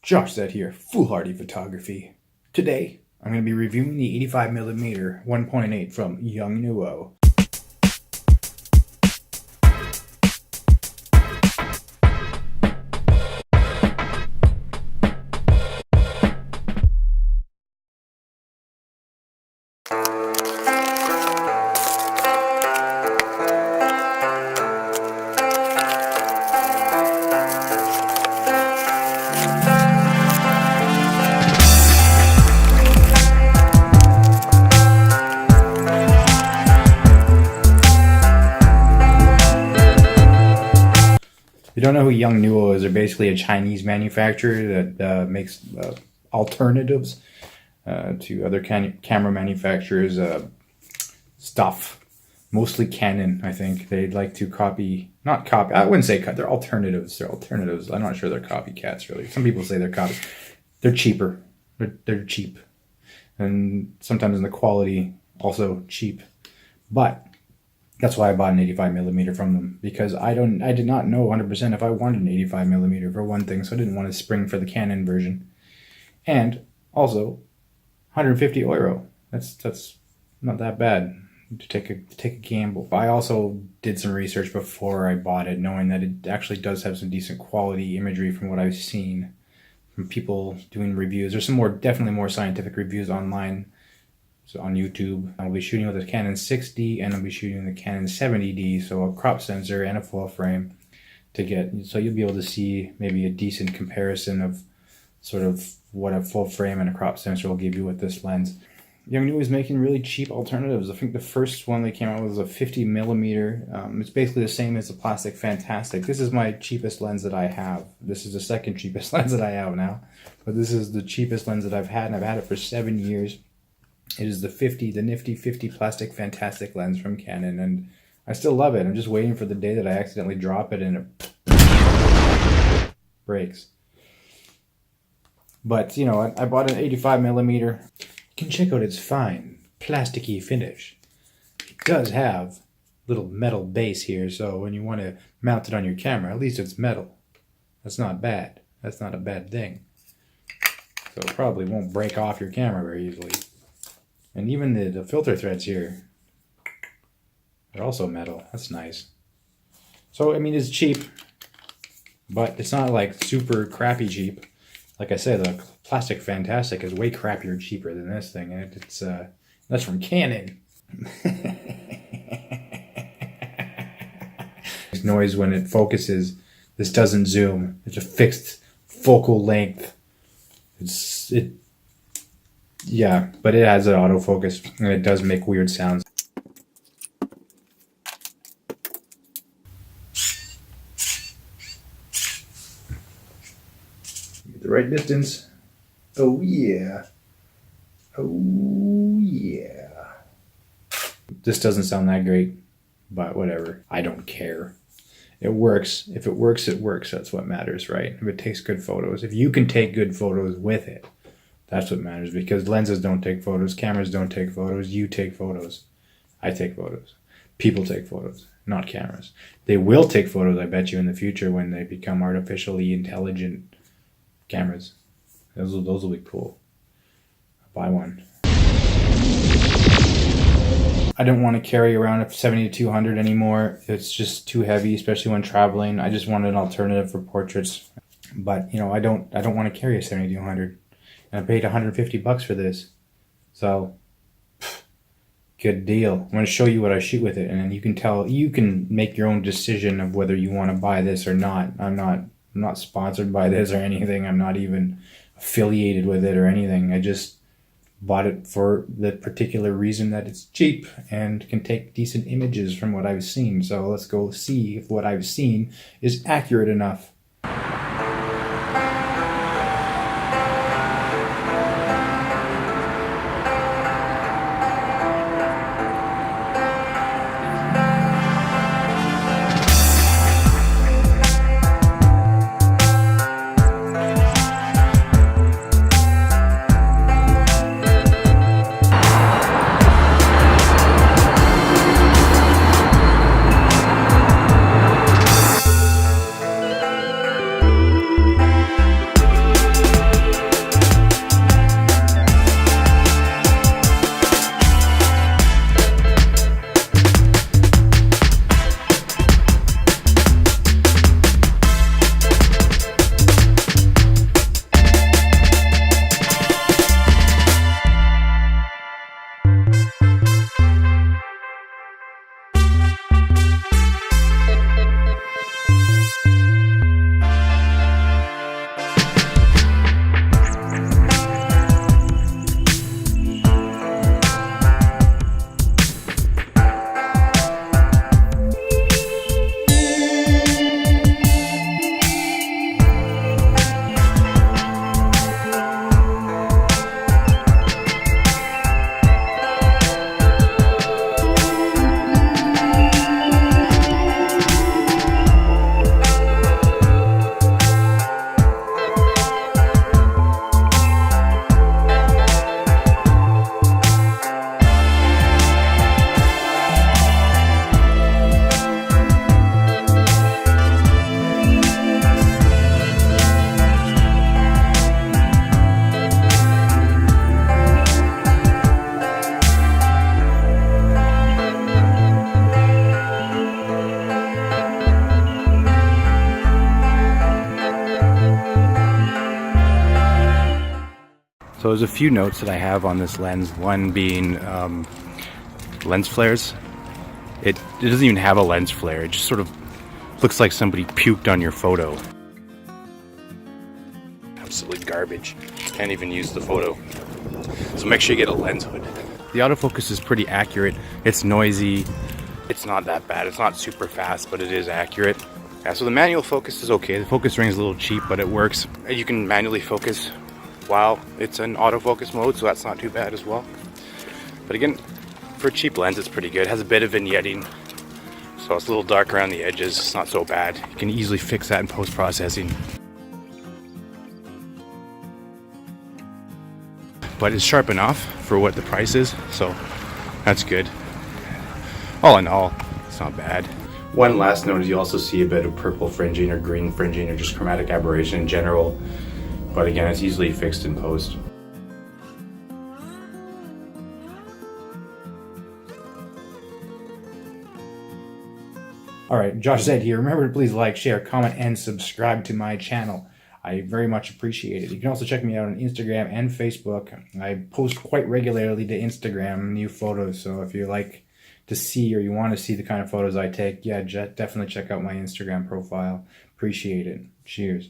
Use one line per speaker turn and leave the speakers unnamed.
Josh said here, Foolhardy Photography. Today, I'm going to be reviewing the 85mm 1.8 from Yongnuo. If you don't know who Yongnuo is, they're basically a Chinese manufacturer that makes alternatives to other camera manufacturers' stuff. Mostly Canon, I think. They'd like to not copy, I wouldn't say they're alternatives. They're alternatives. I'm not sure they're copycats, really. Some people say they're copies. They're cheaper. They're cheap. And sometimes in the quality, also cheap. But that's why I bought an 85mm from them, because I did not know 100% if I wanted an 85mm for one thing, so I didn't want to spring for the Canon version. And also, 150 euro. That's not that bad to take a gamble. But I also did some research before I bought it, knowing that it actually does have some decent quality imagery from what I've seen from people doing reviews. There's some definitely more scientific reviews online. So on YouTube, I'll be shooting with a Canon 6D and I'll be shooting with a Canon 70D, so a crop sensor and a full frame so you'll be able to see maybe a decent comparison of sort of what a full frame and a crop sensor will give you with this lens. Yongnuo is making really cheap alternatives. I think the first one they came out with was a 50mm. It's basically the same as the Plastic Fantastic. This is my cheapest lens that I have. This is the second cheapest lens that I have now, but this is the cheapest lens that I've had, and I've had it for 7 years. It is the nifty 50 Plastic Fantastic lens from Canon, and I still love it. I'm just waiting for the day that I accidentally drop it and it breaks. But, you know, I bought an 85mm. You can check out its fine, plasticky finish. It does have a little metal base here, so when you want to mount it on your camera, at least it's metal. That's not bad. That's not a bad thing. So it probably won't break off your camera very easily. And even the filter threads here, they're also metal. That's nice. So, I mean, it's cheap, but it's not like super crappy cheap. Like I said, the Plastic Fantastic is way crappier cheaper than this thing. And that's from Canon. This noise when it focuses, this doesn't zoom. It's a fixed focal length. Yeah, but it has an autofocus, and it does make weird sounds. Get the right distance. Oh yeah. Oh yeah. This doesn't sound that great, but whatever. I don't care. It works. If it works, it works. That's what matters, right? If it takes good photos. If you can take good photos with it, that's what matters, because lenses don't take photos, cameras don't take photos, you take photos. I take photos. People take photos, not cameras. They will take photos, I bet you, in the future when they become artificially intelligent cameras. Those will be cool. I'll buy one. I don't want to carry around a 70-200 anymore. It's just too heavy, especially when traveling. I just wanted an alternative for portraits. But, you know, I don't want to carry a 70-200. And I paid $150 for this. So, good deal. I'm going to show you what I shoot with it, and then you can make your own decision of whether you want to buy this or not. I'm not sponsored by this or anything. I'm not even affiliated with it or anything. I just bought it for the particular reason that it's cheap and can take decent images from what I've seen. So let's go see if what I've seen is accurate enough. So there's a few notes that I have on this lens, one being lens flares. It doesn't even have a lens flare, it just sort of looks like somebody puked on your photo. Absolute garbage, can't even use the photo. So make sure you get a lens hood. The autofocus is pretty accurate, it's noisy, it's not that bad, it's not super fast, but it is accurate. Yeah, so the manual focus is okay, the focus ring is a little cheap, but it works. You can manually focus while it's in autofocus mode, so that's not too bad as well. But again, for a cheap lens, it's pretty good. It has a bit of vignetting, so it's a little dark around the edges. It's not so bad. You can easily fix that in post-processing. But it's sharp enough for what the price is, so that's good. All in all, it's not bad. One last note is you also see a bit of purple fringing or green fringing or just chromatic aberration in general. But again, it's easily fixed in post. Alright, Josh Zed here. Remember to please like, share, comment, and subscribe to my channel. I very much appreciate it. You can also check me out on Instagram and Facebook. I post quite regularly to Instagram new photos, so if you like to see or you want to see the kind of photos I take, yeah, definitely check out my Instagram profile. Appreciate it. Cheers.